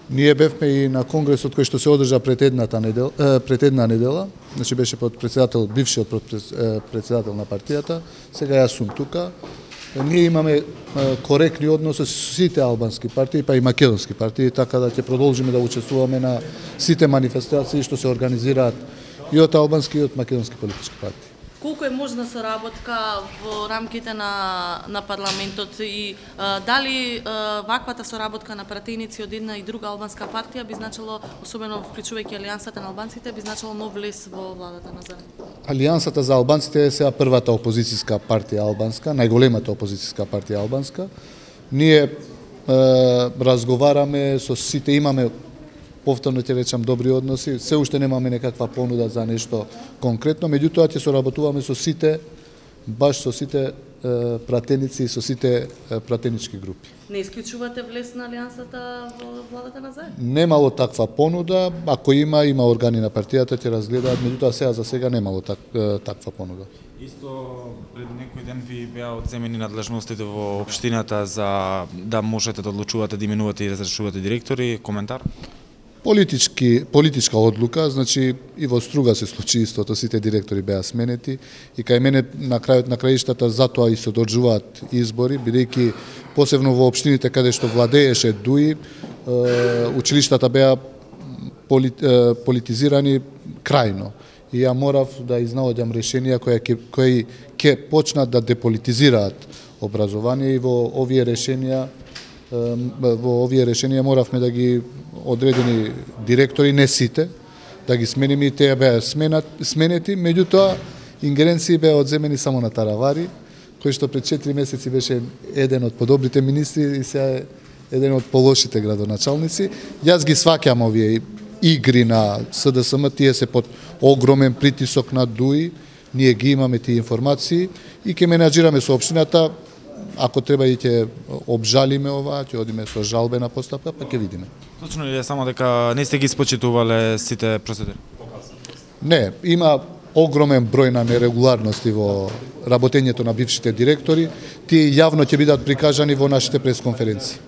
Ние бевме и на конгресот кој што се одржа пред една недела, значи беше подпредседател, бившиот подпредседател на партијата, сега јас сум тука. Ние имаме коректни односи со сите албански партии, па и македонски партии, така да ќе продолжиме да учествуваме на сите манифестации што се организираат и од албански и од македонски политички партии. Колку е можна соработка во рамките на парламентот и дали ваквата соработка на пратеници од една и друга албанска партија би значило, особено вклучувајќи Алијансата на албанците, би значило нов влез во владата на ЗАЕ? Алијансата за албанците е сега првата опозицијска партија албанска, најголемата опозицијска партија албанска. Ние разговараме со сите, имаме повторно ќе речам добри односи, се уште немаме некаква понуда за нешто конкретно, меѓутоа ќе соработуваме со сите, баш со сите пратеници и со сите пратенички групи. Не исклучувате влез на Алијансата во владата на ЗАЕ? Немало таква понуда, ако има органи на партијата ќе разгледаат, меѓутоа за сега немало таква понуда. Исто пред некој ден ви беа одземени надлежностите во општината за да можете да одлучувате да именувате и разрешувате директори, коментар? Политичка одлука, значи и во Струга се случи истото, сите директори беа сменети и кај мене на крајот на краиштата затоа и се одржуваат избори, бидејќи посебно во општините каде што владееше ДУИ, училиштата беа политизирани крајно. И ја морав да изнаоѓам решенија кои ќе почнат да деполитизираат образование и во овие решенија моравме да ги одредени директори, не сите, да ги смениме и тие беа сменети, меѓутоа ингеренции беа одземени само на Таравари, кој што пред 4 месеци беше еден од подобрите министри и сега е еден од полошите градоначалници. Јас ги сваќам овие игри на СДСМ, тие се под огромен притисок на ДУИ, ние ги имаме тие информации и ќе менаџираме со општината. Ако треба и ќе обжалиме ова, ќе одиме со жалбена постапка, па ќе видиме. Точно ли е само дека не сте ги испочитувале сите процедури? Не, има огромен број на нерегуларности во работењето на бившите директори. Тие јавно ќе бидат прикажани во нашите пресконференции.